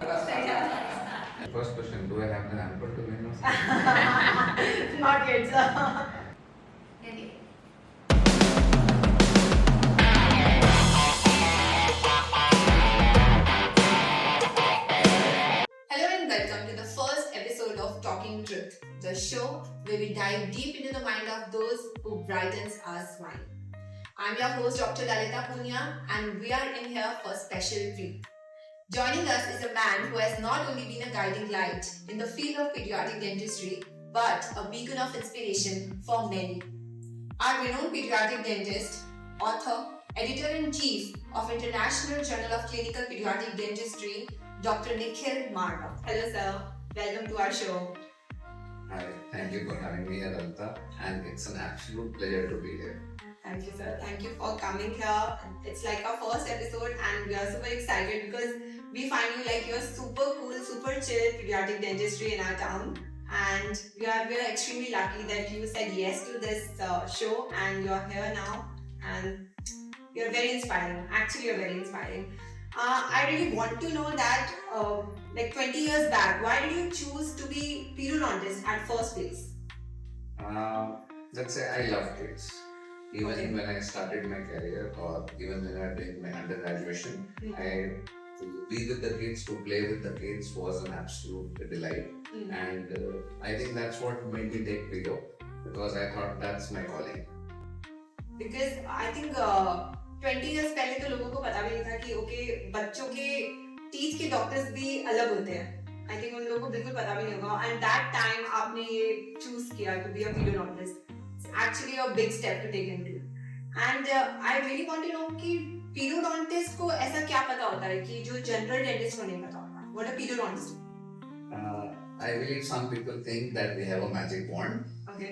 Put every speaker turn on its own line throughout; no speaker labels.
First question, do I have the hamper to win or something?
Not yet, sir.
Ready? Hello and welcome to the first episode of Talking Truth, the show where we dive deep into the mind of those who brightens our smile. I'm your host Dr. Lalita Punya and we are in here for a special treat. Joining us is a man who has not only been a guiding light in the field of pediatric dentistry but a beacon of inspiration for many. Our renowned pediatric dentist, author, editor-in-chief of International Journal of Clinical Pediatric Dentistry, Dr. Nikhil Marva. Hello, sir. Welcome to our show.
Hi, thank you for having me, Adalta, and it's an absolute pleasure to be here.
Thank you, sir. Thank you for coming here. It's like our first episode, and we are super excited because we find you like you're super cool, super chill pediatric dentistry in our town. And we are extremely lucky that you said yes to this show and you're here now. And you're very inspiring. Actually, you're very inspiring. I really want to know that, like 20 years back, why did you choose to be periodontist at first place?
Let's say I love kids. Even
Okay.
when I started my career, or even when I did my undergraduation, to be with the kids, to play with the kids was an absolute delight. And I think that's what made me take pedo, because I thought that's my calling.
Because I think 20 years पहले तो लोगों को पता भी नहीं था कि okay बच्चों के टीथ के डॉक्टर्स भी अलग होते हैं. आई थिंक उन लोगों को बिल्कुल पता भी नहीं होगा. एंड दैट टाइम आपने ये चूज किया to be a pedodontist. It's actually a big step to take into. And I really want to know कि पीडियोडोंटिस्ट को ऐसा क्या पता होता है कि जो जनरल डेंटिस्ट को नहीं पता होता. What a pedodontist.
I believe some people think that we have a magic wand,
Okay.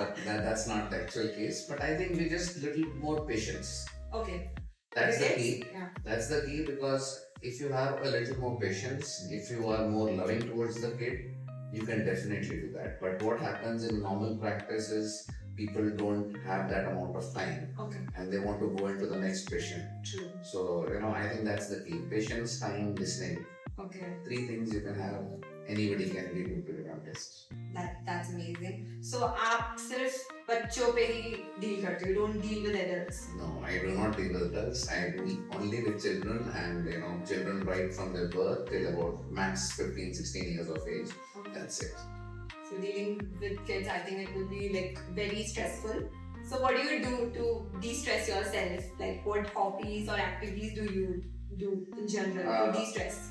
but that's not the actual case. But I think we just little more patience.
Okay.
That's the
Yes?
key.
Yeah.
That's the key, because if you have a little more patience, if you are more loving towards the kid, you can definitely do that. But what happens in normal practice is people don't have that amount of time
Okay.
and they want to go into the next patient.
True.
So, I think that's the key. Patience, time, listening.
Okay.
Three things you can have. Anybody can be a pediatrist.
That's amazing. So आप सिर्फ बच्चों पे ही deal करते हो. You don't deal with adults.
No, I do not deal with adults. I deal only with children, and children right from their birth till about max 15, 16 years of age.
Okay.
That's it.
So dealing with kids, I think it will be like very stressful. So what do you do to de-stress yourself? Like what hobbies or activities do you do in general to de-stress?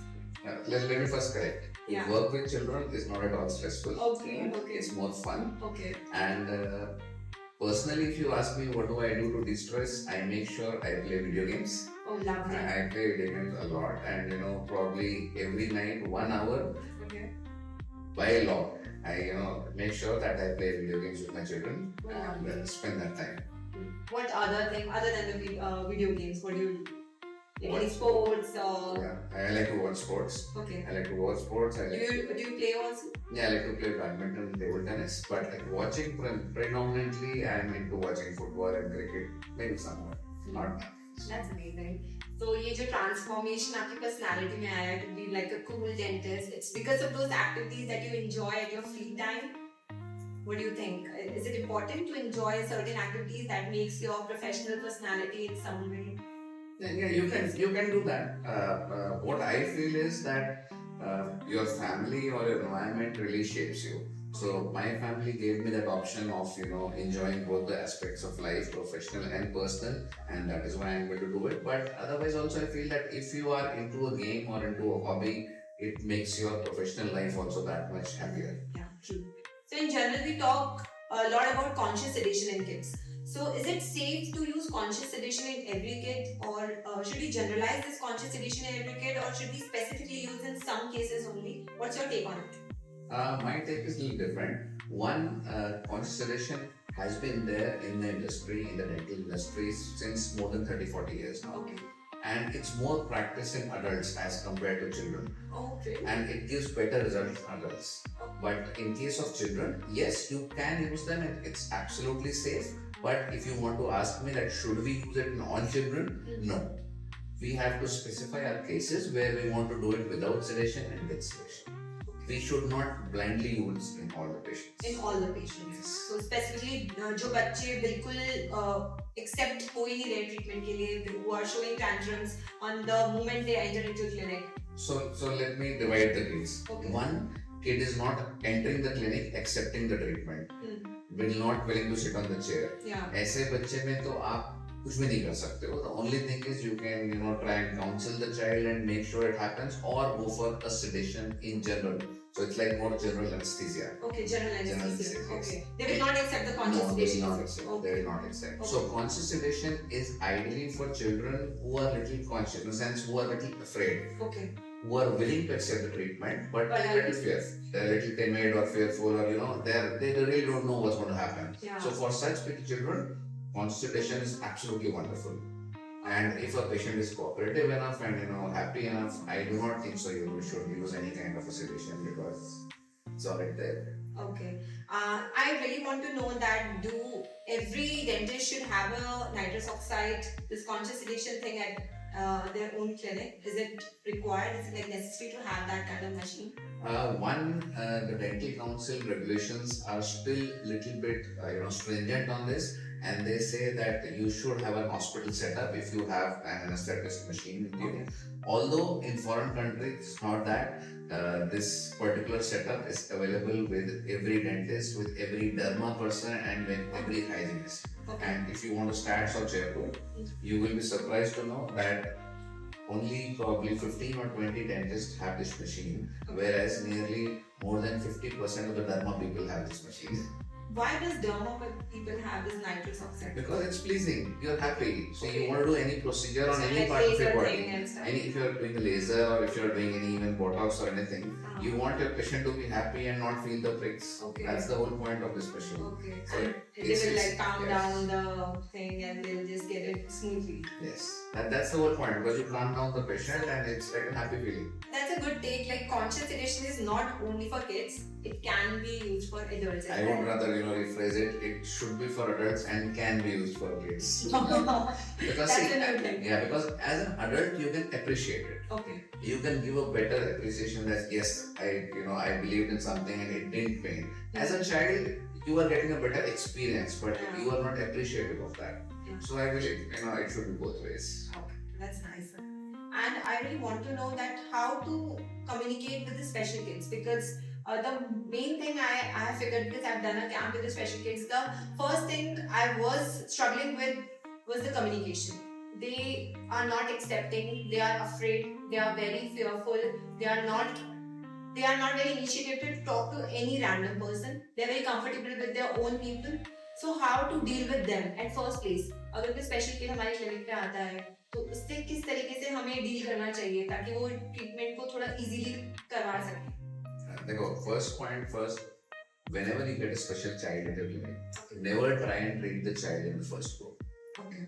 Let me first correct. To
Yeah.
work with children is not at all stressful.
Okay. Okay.
It's more fun.
Okay.
And personally, if you ask me what do I do to de-stress, I make sure I play video games.
Oh, lovely.
I play video games a lot, and probably every night 1 hour
Okay.
by law, I make sure that I play video games with my children and spend that time.
What other thing other than the video games? What do you do? Like any
Watch-
sports or?
Yeah, I like to watch sports.
Okay.
I like to watch sports.
Do you play also?
Yeah, I like to play badminton and table tennis. But like watching, predominantly, I'm into watching football and cricket. Maybe somewhere. Not.
That's amazing. So ये जो transformation आपकी personality में आया to be like a cool dentist, it's because of those activities that you enjoy at your free time. What do you think? Is it important to enjoy certain activities that makes your professional personality in some way?
Yeah, you can do that. What I feel is that your family or your environment really shapes you. So my family gave me that option of enjoying both the aspects of life, professional and personal, and that is why I'm able to do it. But otherwise, also I feel that if you are into a game or into a hobby, it makes your professional life also that much happier.
Yeah, true. So in general, we talk a lot about conscious sedation in kids. So is it safe to use conscious sedation in every kid, or should we generalize this conscious sedation in every kid, or should we specifically use in some cases only? What's your take on it?
My take is a little different. One, conscious sedation has been there in the industry, in the dental industry, since more than 30-40 years now.
Okay.
And it's more practiced in adults as compared to children.
Okay.
And it gives better results in adults. But in case of children, yes, you can use them and it's absolutely safe. But if you want to ask me that should we use it on children, no. we have to specify our cases where we want to do it without sedation and with sedation. We should not blindly use in all the patients.
In all the patients.
Yes.
So specifically जो बच्चे बिल्कुल accept हो ही नहीं रहे treatment के लिए, who are showing tantrums on the moment they enter into clinic.
So let me divide the case.
Okay.
One, kid is not entering the clinic accepting the treatment. Will not willing to sit on the chair.
Yeah.
ऐसे बच्चे में तो आप कुछ भी नहीं कर सकते हो. The only thing is you can try and counsel the child and make sure it happens, or go for a sedation in general. So it's like more general anesthesia.
Okay, general anesthesia.
General anesthesia,
Okay. They will not accept the conscious
No, they
sedation.
will not accept.
Okay.
They will not accept.
Okay.
So conscious sedation is ideally for children who are little conscious, in the sense who are little afraid,
Okay.
who are willing to accept the treatment, but
But
they're a little fearful. They're a little timid or fearful, or they really don't know what's going to happen.
Yeah.
So for such little children, conscious sedation is absolutely wonderful. And if a patient is cooperative enough and happy enough, I do not think so you should use any kind of a sedation, because it's already there.
Okay. I really want to know that do every dentist should have a nitrous oxide, this conscious sedation thing at their own clinic? Is it required? Is it like necessary to have that kind of machine?
The dental council regulations are still little bit stringent on this, and they say that you should have an hospital setup if you have an anesthetist machine with you.
Okay.
Although in foreign countries it's not that, this particular setup is available with every dentist, with every derma person, and with every hygienist.
Okay.
And if you want to start from Jaipur, you will be surprised to know that only probably 15 or 20 dentists have this machine, whereas nearly more than 50% of the derma people have this machine.
Why does derma people have this nitrous oxide?
Because it's pleasing, you're happy. So
Okay.
you want to do any procedure on
So
any
like
part of your
laser
body.
thing and stuff.
If you're doing a laser, or if you're doing any even Botox or anything,
Uh-huh.
you want your patient to be happy and not feel the pricks.
Okay.
That's the whole point of this machine.
Okay.
So
And they
it's-
will
it's-
like calm
yes.
down the thing and they'll just get it smoothly.
Yes, that's the whole point, because you calm down the patient and it's like a happy feeling.
That's a good take. Like conscious sedation is not only for kids; it can be used for adults.
I would rather rephrase it. It should be for adults and can be used for kids. Because
That's a good thing.
yeah, because as an adult you can appreciate it.
Okay.
You can give a better appreciation that yes, I believed in something and it didn't pain. As a child, you are getting a better experience, but
Yeah.
you are not appreciative of that.
Yeah.
So I believe it should be both ways.
Okay, that's nice. And I really want to know that how to communicate with the special kids, because the main thing I have figured, because I've done a camp with the special kids, the first thing I was struggling with was the communication. They are not accepting, they are afraid, they are very fearful, they are not very initiative to talk to any random person. They are very comfortable with their own people. So how to deal with them at first place? अगर कोई special kid हमारे clinic पे आता है तो उससे किस तरीके से हमें डील करना चाहिए ताकि वो ट्रीटमेंट को थोड़ा इजीली करवा सके?
देखो, first, whenever you get a special child in the clinic, never try and treat the child in the first go.
Okay.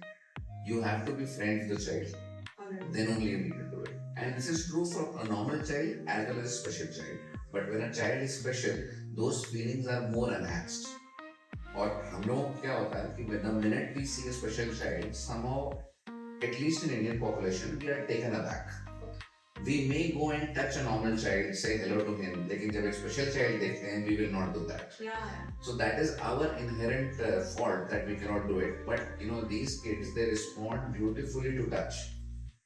You have to be friends with the child.
Alright.
Then only you need to do it. And this is true for a normal child as well as a special child. But when a child is special, those feelings are more enhanced. और हम लोगों को क्या होता है कि when the minute we see a special child, somehow, at least in Indian population, we are taken aback. We may go and touch a normal child, say hello to him, लेकिन जब एक special child देखते हैं, we will not do that.
Yeah.
So that is our inherent fault that we cannot do it. But these kids, they respond beautifully to touch.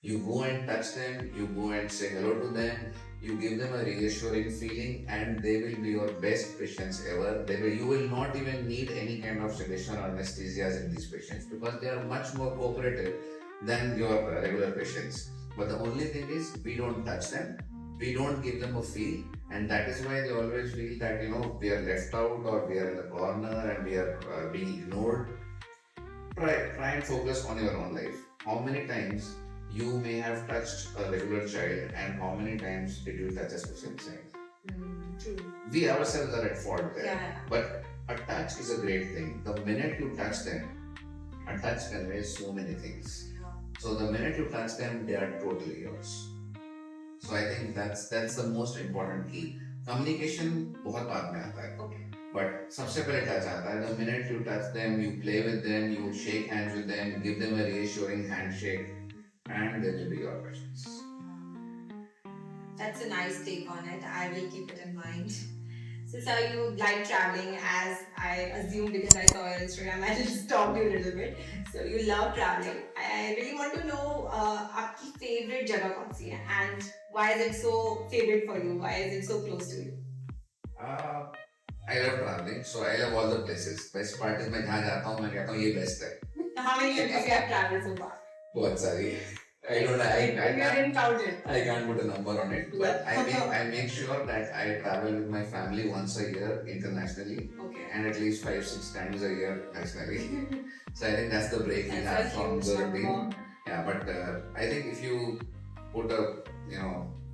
You go and touch them, you go and say hello to them, you give them a reassuring feeling, and they will be your best patients ever. You will not even need any kind of sedation or anesthesias in these patients, because they are much more cooperative than your regular patients. But the only thing is, we don't touch them, we don't give them a feel, and that is why they always feel that we are left out, or we are in the corner and we are being ignored. Try and focus on your own life. How many times you may have touched a regular child, and how many times did you touch a special child?
True.
We ourselves are at fault there.
Yeah.
But a touch is a great thing. The minute you touch them, a touch conveys so many things. So the minute you touch them, they are totally yours. So I think that's the most important key. Communication बहुत बाद में आता है.
Okay.
But सबसे पहले touch आता है. The minute you touch them, you play with them, you shake hands with them, give them a reassuring handshake. and they will be your questions.
That's a nice take on it. I will keep it in mind. So, sir, you like traveling, as I assume because I saw your Instagram. I just stalked you a little bit. So, you love traveling. I really want to know आपकी favorite जगह कौन सी है, and why is it so favorite for you? Why is it so close to you?
I love traveling, so I love all the places. Best part is मैं जहाँ जाता हूँ मैं कहता हूँ ये best है.
How many places you have traveled so far?
बहुत सारी. I
didn't count it.
I can't put a number on it, but I make sure that I travel with my family once a year internationally,
Okay.
and at least 5-6 times a year nationally. So I think that's the break we
That's
have
a
from
huge
the
number.
routine. Yeah, but I think if you put a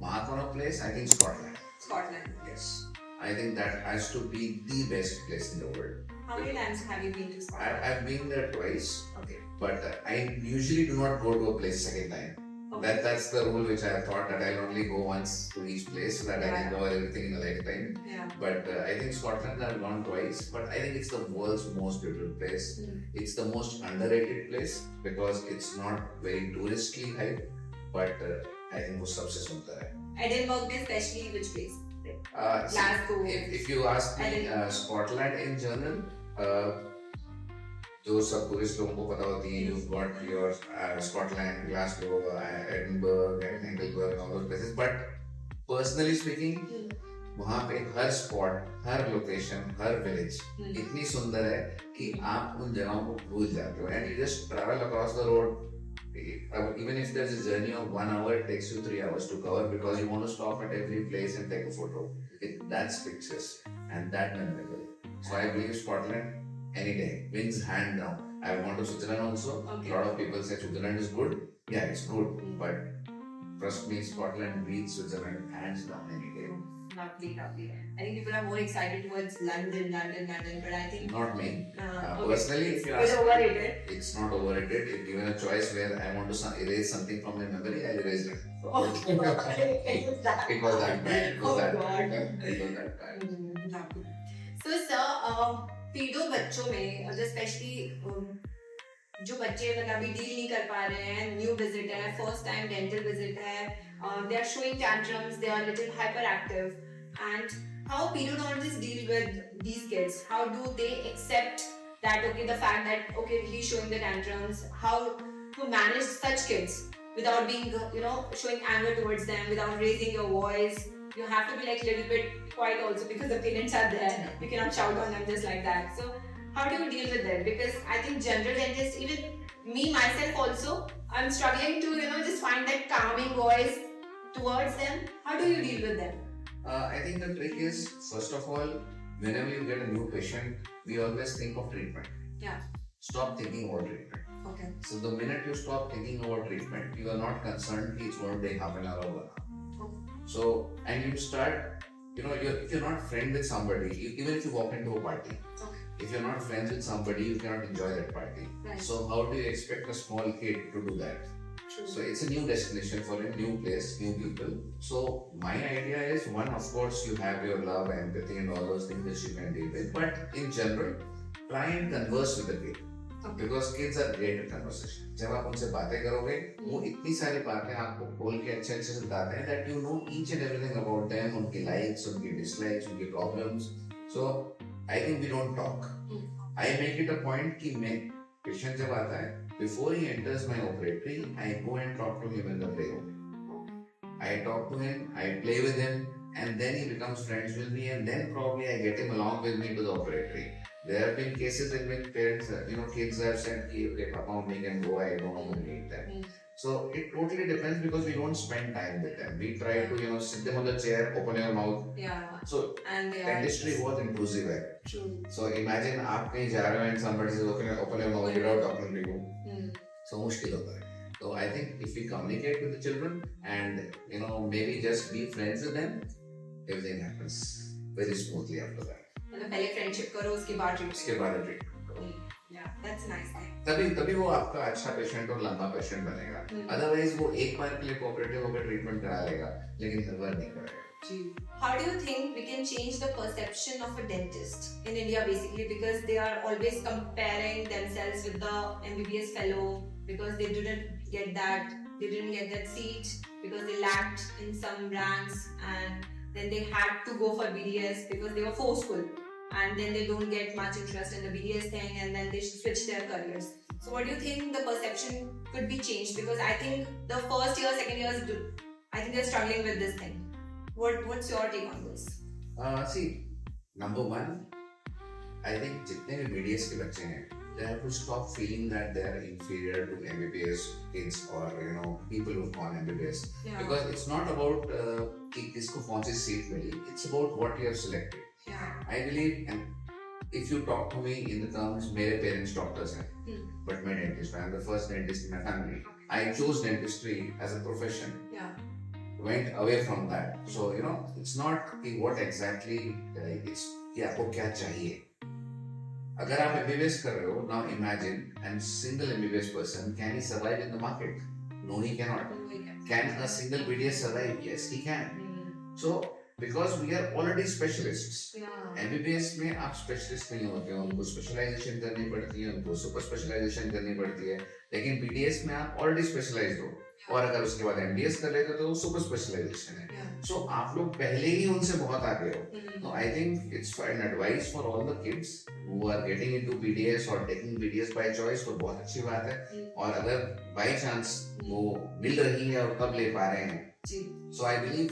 mark on a place, I think Scotland.
Scotland.
Yes, I think that has to be the best place in the world.
How many times have you been to Scotland?
I've been there twice,
Okay.
but I usually do not go to a place second time.
Okay.
That's the rule which I have thought, that I'll only go once to each place so that I can cover everything in a lifetime.
Yeah.
But I think Scotland I've gone twice, but I think it's the world's most beautiful place. It's the most underrated place because it's not very touristically hyped, but I think वो सबसे सुंदर है.
Edinburgh में especially which place?
See,
Glasgow.
if you ask me, Scotland in general, जो सब tourist लोगों को पता होती है, you've got your Scotland, Glasgow, Edinburgh, Heidelberg, all those places. But personally speaking, वहाँ पे हर स्पॉट, हर लोकेशन, हर विलेज इतनी सुंदर है कि आप उन जगहों को भूल जाते हो. And you just travel across the road. Even if there's a journey of 1 hour, it takes you 3 hours to cover because you want to stop at every place and take a photo. That's pictures and that memorable. So I believe Scotland any day wins hand down. I've gone to Switzerland also.
Okay.
A lot of people say Switzerland is good. Yeah, it's good, but trust me, Scotland beats Switzerland hands down any day.
Lovely, lovely. I think people are more excited towards London, but I think
Not me.
okay.
Personally, if you
It's
ask,
overrated.
it's not overrated. If given a choice where I want to erase something from my memory, I'll erase it.
Oh, it was that.
It was that bad. It was
Oh,
that
God.
bad. It was that bad.
Lovely. So, sir, पीडो बच्चों में और specially जो बच्चे मतलब अभी deal नहीं कर पा रहे हैं, न्यू विजिट है, फर्स्ट टाइम डेंटल विजिट है, they are showing tantrums, they are little hyperactive, and how pedodontist deal with these kids? How do they accept that, okay, the fact that okay, he's showing the tantrums, how to manage such kids without being showing anger towards them, without raising your voice? You have to be like little bit quiet also because the parents are there. You cannot shout on them just like that. So how do you deal with that? Because I think general dentist, even me myself also, I'm struggling to just find that calming voice towards them. How do you deal with them?
I think the trick is, first of all, whenever you get a new patient, we always think of treatment.
Yeah.
Stop thinking about treatment.
Okay.
So the minute you stop thinking about treatment, you are not concerned that it's going to take half an hour or 1 hour. So, and you start, if you're not friend with somebody, even if you walk into a party,
Okay.
if you're not friends with somebody, you cannot enjoy that party.
Right.
So how do you expect a small kid to do that?
True.
So it's a new destination for a new place, new people. So my idea is, one, of course, you have your love, empathy, and all those things that you can deal with. But in general, try and converse with the kid.
Okay.
Because kids are great at conversation. जब आप उनसे बातें करोगे, वो इतनी सारी बातें आपको खोल के अच्छे से बताते हैं that you know each and everything about them, उनकी likes, उनकी dislikes, उनकी problems. So I think we don't talk. I make it a point कि मैं patient जब आता है, before he enters my operatory, I go and talk to him in the playroom. I talk to him, I play with him, and then he becomes friends with me, and then probably I get him along with me to the operatory. There have been cases in which parents, kids have said, okay, Papa, Mommy can go, I don't want to meet them. So it totally depends because we don't spend time with them. We try to, sit them on the chair, open your mouth.
Yeah.
So
And they are
dentistry was intrusive.
true.
So imagine आप कहीं जा रहे हो and somebody is open your mouth without talking to you. So मुश्किल होता है. So I think if we communicate with the children and maybe just be friends with them, everything happens very smoothly after that.
मतलब पहले friendship करो, उसके बाद
उसके बाद ट्रीटमेंट करो.
Yeah, that's nice.
तभी वो आपका अच्छा पेशेंट और लंबा पेशेंट बनेगा. अदरवाइज वो एक बार के लिए कोऑपरेटिव होकर ट्रीटमेंट करा लेगा लेकिन हर बार नहीं करेगा.
How do you think we can change the perception of a dentist in India, basically, because they are always comparing themselves with the MBBS fellow because they didn't get that they didn't get that seat because they lacked in some ranks, and then they had to go for BDS because they were forceful, and then they don't get much interest in the BDS thing, and then they switch their careers. So what do you think the perception could be changed? Because I think the first year, second years, I think they're struggling with this thing. What's your take on this?
See, number one, I think जितने भी BDS के बच्चे हैं, they have to stop feeling that they are inferior to MBBS kids or people who've gone MBBS.
Yeah.
Because it's not about कि किसको कौन सी seat milli. It's about what you have selected.
Yeah.
I believe, and if you talk to me in the terms, मेरे parents doctors हैं, but मैं dentist. I'm the first dentist in my family. I chose dentistry as a profession.
Yeah.
Went away from that. So it's not कि what exactly it's कि आपको क्या चाहिए. अगर आप MBBS कर रहे हो, now imagine, and single MBBS person, can he survive in the market? No, he cannot. Can a single BDS survive? Yes, he can. So because we are already specialists.
Yeah.
MBBS में आप specialist नहीं होते हो, उनको specialisation करनी पड़ती है, उनको सुपर स्पेशलाइजेशन करनी पड़ती है. लेकिन BDS में आप ऑलरेडी स्पेशलाइज्ड हो, और अगर उसके बाद MDS कर लेते हो तो सुपर स्पेशलाइजेशन है. So आप लोग पहले ही उनसे बहुत आगे हो. So I think it's an advice for all the kids who are getting into BDS or taking BDS by choice, तो बहुत अच्छी बात है. और अगर by chance वो मिल रही है और तब ले पा रहे हैं, so I believe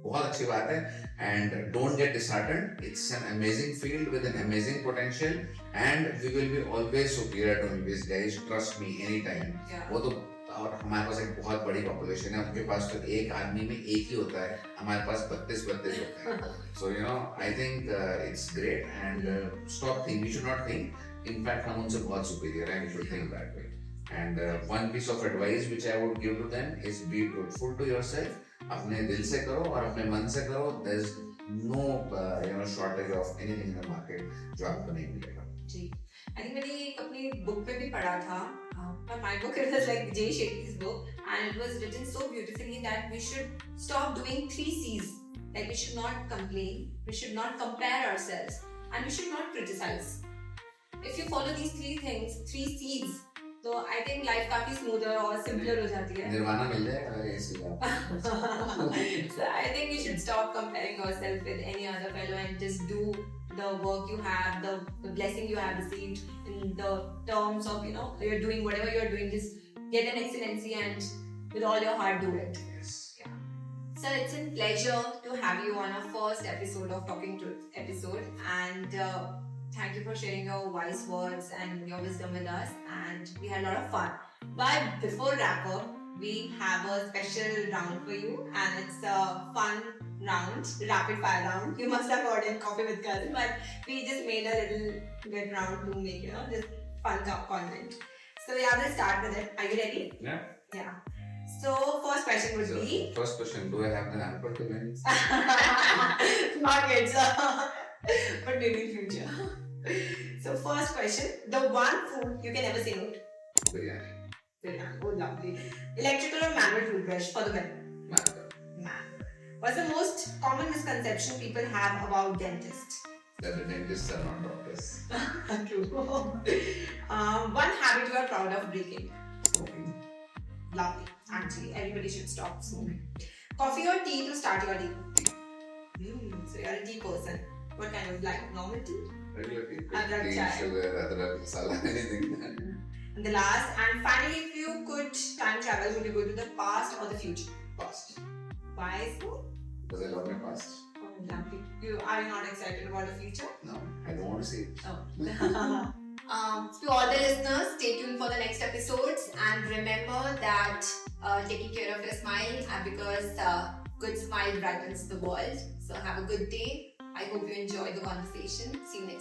बहुत अच्छी बात है. And don't get disheartened. It's an amazing field with an amazing potential, and we will be always superior to MBBS guys. Trust me, anytime. वो तो, और हमारे पास एक बहुत बड़ी पॉपुलेशन है. उनके पास तो एक आदमी में एक ही होता है, हमारे पास 32 होते हैं. So I think it's great, and stop thinking. We should not think. In fact, हम उनसे बहुत superior हैं. We should think that way. And one piece of advice which I would give to them is be truthful to yourself. अपने दिल से करो और अपने मन से करो. There's no shortage of anything in the market जो आपको नहीं मिलेगा.
जी, I think मैंने एक अपनी बुक में भी पढ़ा था. My book it was like Jay Shetty's book, and it was written so beautifully that we should stop doing 3 C's. Like we should not complain, we should not compare ourselves, and we should not criticize. If you follow these 3 things, 3 C's, तो I think life काफी smoother और simpler हो जाती है.
निर्वाणा मिल जाएगा ऐसे.
So I think we should stop comparing ourselves with any other fellow and just do the work you have, the blessing you have received in the terms of you're doing whatever you're doing. Just get an excellency and with all your heart do it.
Yes.
Yeah. So it's a pleasure to have you on our first episode of Talking Truth episode, and thank you for sharing your wise words and your wisdom with us, and we had a lot of fun. But before wrap up, we have a special round for you, and it's a fun round, rapid fire round. You must have ordered coffee with cousin, but we just made a little bit round to make this fun content. So yeah, we'll start with it. Are you ready?
Yeah.
Yeah. So first question would be.
First question: do I have the hamper to win?
Not yet, sir. But maybe in future. So first question: the one food you can never say no to.
Biryani.
Biryani. Oh, lovely. Electrical or manual toothbrush for the men? Manual. What's the most common misconception people have about dentists?
That the dentists are not doctors.
True. One habit you are proud of breaking.
Smoking.
Lovely. Actually, everybody should stop smoking. Coffee or tea to start your day? So you're a tea person. What kind of normal tea?
Regular tea.
Adrak
Tea,
chai.
sugar, adrak, masala, anything.
And the last, and finally, if you could time travel, would you go to the past or the future?
Past.
Why so?
Because I love my past.
Oh, lovely. You are not excited about the future?
No, I don't want to see it.
Oh. To all the listeners, stay tuned for the next episodes, and remember that taking care of your smile, because good smile brightens the world. So have a good day. I hope you enjoyed the conversation. See you next time.